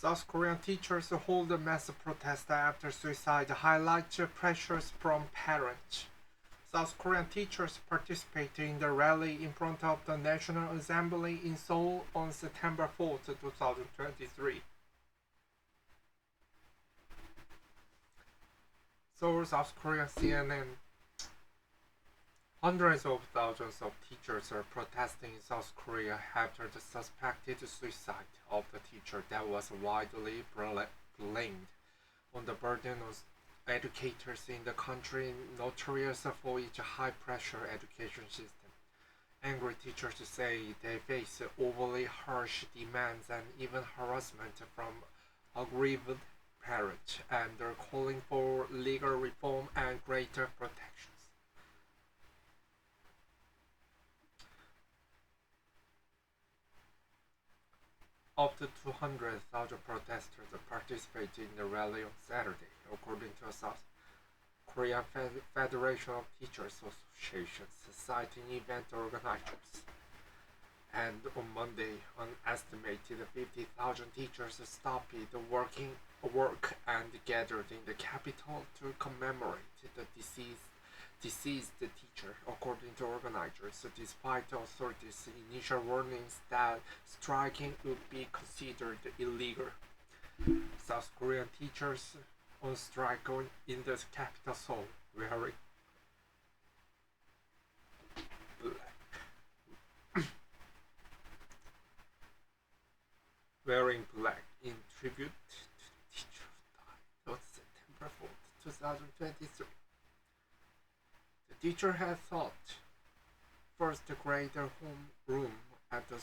South Korean teachers hold a mass protest after suicide highlights pressures from parents. South Korean teachers participated in the rally in front of the National Assembly in Seoul on September 4th, 2023. Seoul, South Korea, CNN. Hundreds of thousands of teachers are protesting in South Korea after the suspected suicide of the teacher that was widely blamed on the burden of educators in the country notorious for its high-pressure education system. Angry teachers say they face overly harsh demands and even harassment from aggrieved parents, and they're calling for legal reform and greater protections. Up to 200,000 protesters participated in the rally on Saturday, according to a South Korean Federation of Teachers Associations, citing event organizers. And on Monday, an estimated 50,000 teachers stopped work and gathered in the capital to commemorate the deceased teacher, according to organizers, despite authorities' initial warnings that striking would be considered illegal. South Korean teachers on strike in the capital Seoul, wearing black in tribute to the teacher who died on September 4th, 2023. The teacher had taught first grade homeroom at the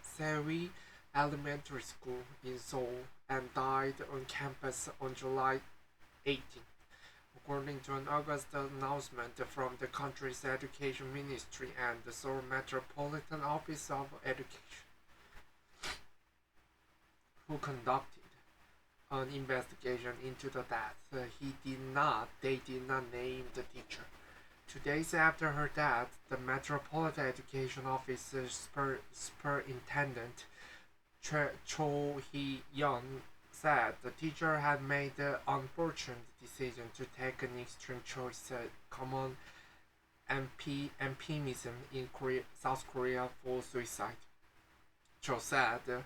Sewi Elementary School in Seoul and died on campus on July 18th, according to an August announcement from the country's education ministry and the Seoul Metropolitan Office of Education, who conducted an investigation into the death. They did not name the teacher. 2 days after her death, the Metropolitan Education Office Superintendent Cho Young said the teacher had made the unfortunate decision to take an extreme choice, common euphemism in South Korea for suicide. Cho said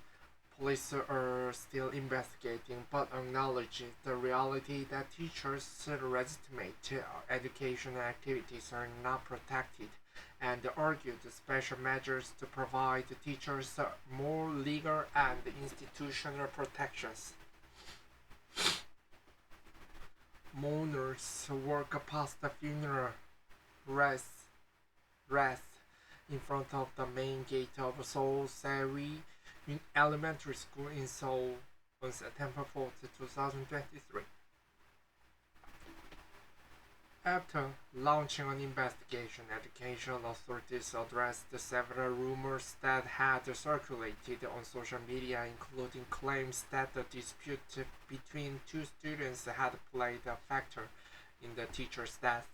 police are still investigating but acknowledge the reality that teachers' legitimate educational activities are not protected and argued special measures to provide teachers more legal and institutional protections. Mourners walk past the funeral wreath in front of the main gate of Seoul Sewi Elementary School in Seoul on September 4th, 2023. After launching an investigation, education authorities addressed several rumors that had circulated on social media, including claims that the dispute between two students had played a factor in the teacher's death.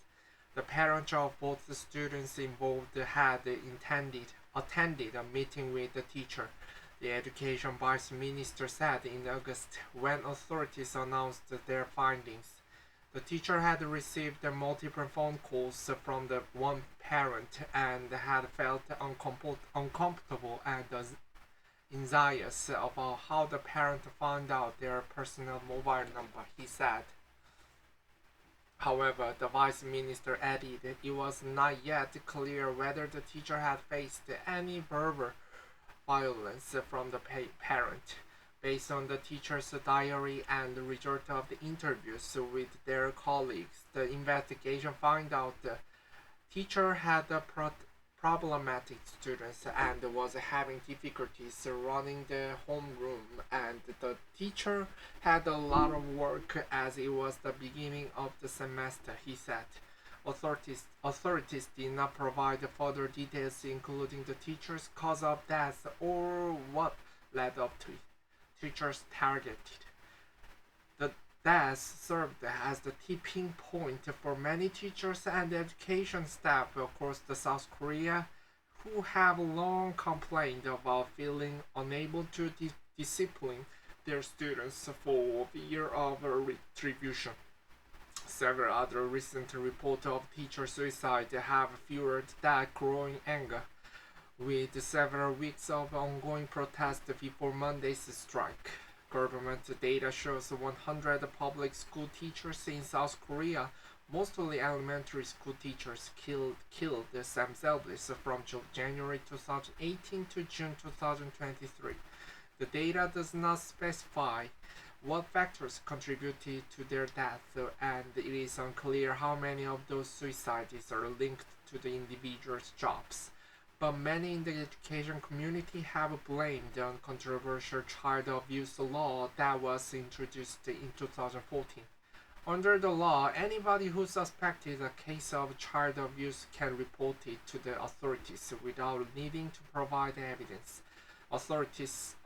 The parents of both the students involved had attended a meeting with the teacher, the Education Vice Minister said in August when authorities announced their findings. The teacher had received multiple phone calls from the one parent and had felt uncomfortable and anxious about how the parent found out their personal mobile number, he said. However, the vice minister added it was not yet clear whether the teacher had faced any verbal violence from the parent. Based on the teacher's diary and the result of the interviews with their colleagues, the investigation found out the teacher had problematic students and was having difficulties running the homeroom, and the teacher had a lot of work as it was the beginning of the semester, he said. Authorities did not provide further details, including the teacher's cause of death or what led up to it. Teachers targeted. The death served as the tipping point for many teachers and education staff across the South Korea who have long complained about feeling unable to discipline their students for fear of retribution. Several other recent reports of teacher suicide have fueled that growing anger, with several weeks of ongoing protest before Monday's strike. Government data shows 100 public school teachers in South Korea, mostly elementary school teachers, killed themselves from January 2018 to June 2023. The data does not specify what factors contributed to their death, and it is unclear how many of those suicides are linked to the individual's jobs. But many in the education community have blamed the controversial child abuse law that was introduced in 2014. Under the law, anybody who suspected a case of child abuse can report it to the authorities without needing to provide evidence. Authorities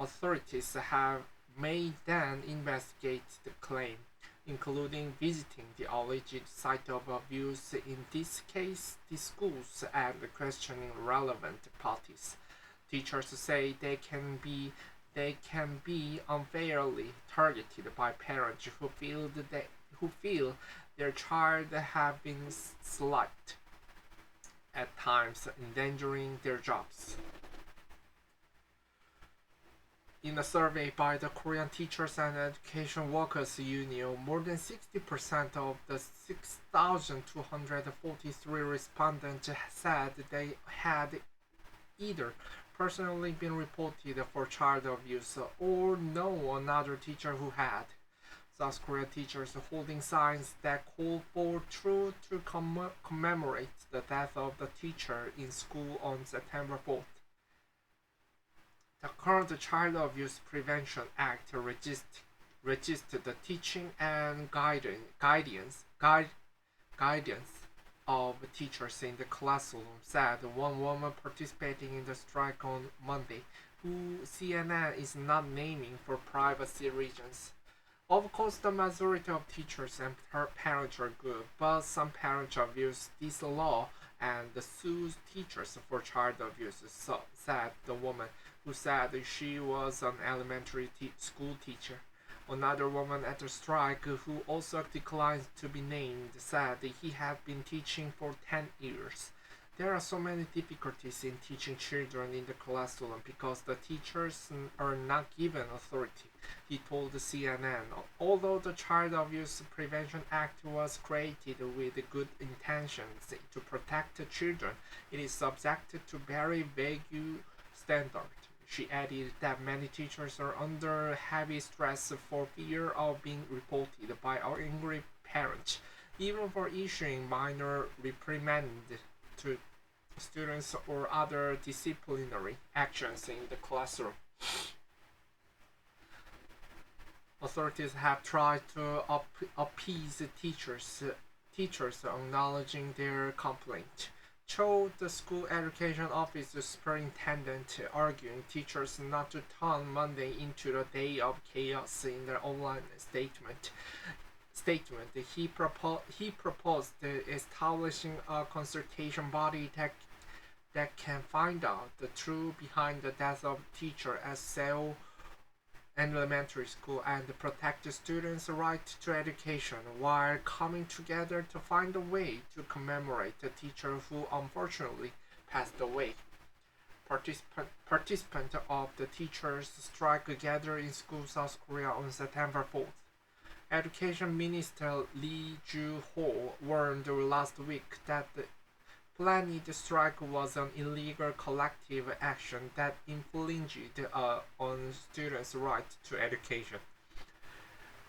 may then investigate the claim, including visiting the alleged site of abuse, in this case the schools, and questioning relevant parties. Teachers say they can be unfairly targeted by parents who feel their child have been slighted, at times endangering their jobs. In a survey by the Korean Teachers and Education Workers Union, more than 60% of the 6,243 respondents said they had either personally been reported for child abuse or know another teacher who had. South Korean teachers holding signs that call for truth to commemorate the death of the teacher in school on September 4th. The current Child Abuse Prevention Act registered the teaching and guidance of teachers in the classroom, said one woman participating in the strike on Monday, who CNN is not naming for privacy reasons. Of course, the majority of teachers and parents are good, but some parents abuse this law and sue teachers for child abuse, said the woman, who said she was an elementary school teacher. Another woman at the strike, who also declined to be named, said he had been teaching for 10 years. There are so many difficulties in teaching children in the classroom because the teachers are not given authority, he told CNN. Although the Child Abuse Prevention Act was created with good intentions to protect children, it is subjected to very vague standards. She added that many teachers are under heavy stress for fear of being reported by angry parents, even for issuing minor reprimands to students or other disciplinary actions in the classroom. Authorities have tried to appease teachers acknowledging their complaint. Cho, the school education office superintendent, arguing teachers not to turn Monday into a day of chaos in their online statement. He proposed establishing a consultation body that can find out the truth behind the death of a teacher at Seoul elementary school and protect the students' right to education, while coming together to find a way to commemorate the teacher who unfortunately passed away. Participants of the teachers' strike gathered in school South Korea on September 4th. Education Minister Lee Ju-ho warned last week that the planned strike was an illegal collective action that infringed on students' right to education.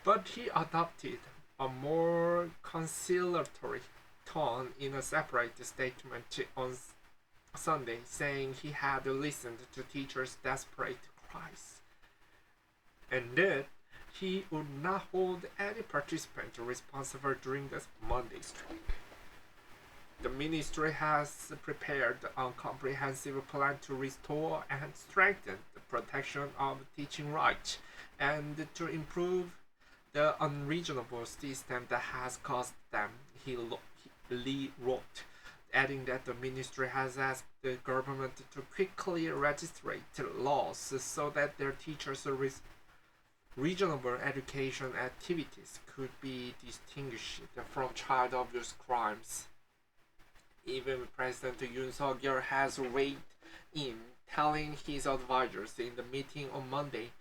But he adopted a more conciliatory tone in a separate statement on Sunday, saying he had listened to teachers' desperate cries, and that he would not hold any participant responsible during the Monday strike. The ministry has prepared a comprehensive plan to restore and strengthen the protection of teaching rights and to improve the unreasonable system that has caused them, Lee wrote. adding that the ministry has asked the government to quickly register laws so that their teachers' reasonable education activities could be distinguished from child abuse crimes. Even President Yoon has weighed in, telling his advisors in the meeting on Monday,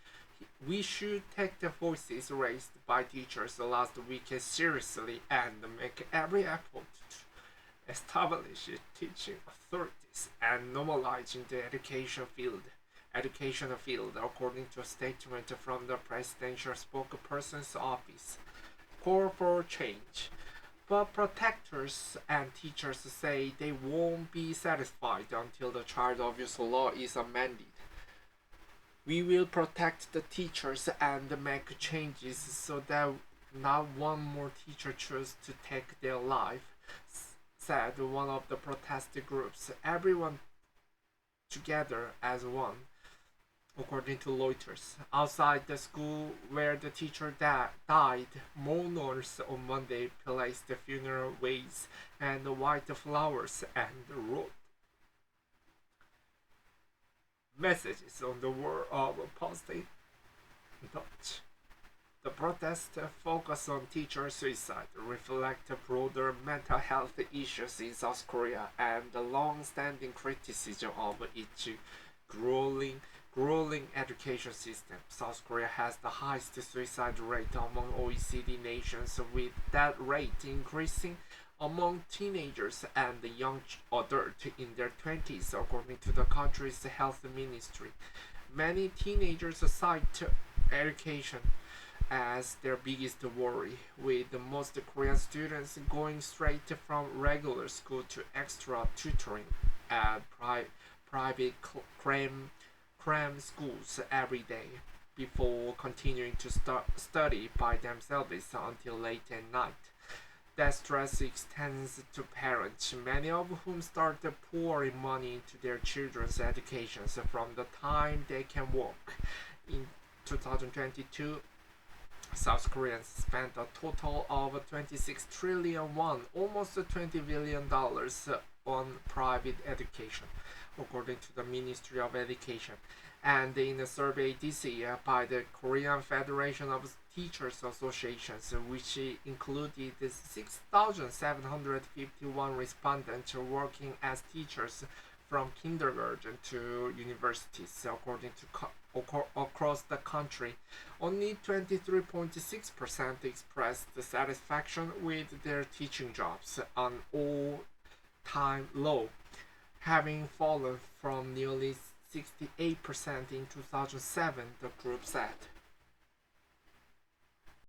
we should take the voices raised by teachers last week seriously and make every effort to establish teaching authorities and normalizing the educational field, according to a statement from the presidential spokesperson's office. Call for change. But protectors and teachers say they won't be satisfied until the child abuse law is amended. We will protect the teachers and make changes so that not one more teacher chooses to take their life, said one of the protest groups. Everyone together as one, according to Reuters. Outside the school where the teacher died, mourners on Monday placed the funeral wreaths and white flowers and wrote messages on the wall of posting Dutch. The protests focus on teacher suicide, reflect broader mental health issues in South Korea, and the long-standing criticism of its grueling education system. South Korea has the highest suicide rate among OECD nations, with that rate increasing among teenagers and young adults in their 20s, according to the country's health ministry. Many teenagers cite education as their biggest worry, with most Korean students going straight from regular school to extra tutoring at private cram schools every day before continuing to study by themselves until late at night. That stress extends to parents, many of whom start pouring money into their children's educations from the time they can walk. In 2022, South Koreans spent a total of 26 trillion won, almost $20 billion, on private education, according to the Ministry of Education. And in a survey this year by the Korean Federation of Teachers Associations, which included 6,751 respondents working as teachers from kindergarten to universities, according to across the country, only 23.6% expressed satisfaction with their teaching jobs, an all-time low, having fallen from nearly 68% in 2007, the group said.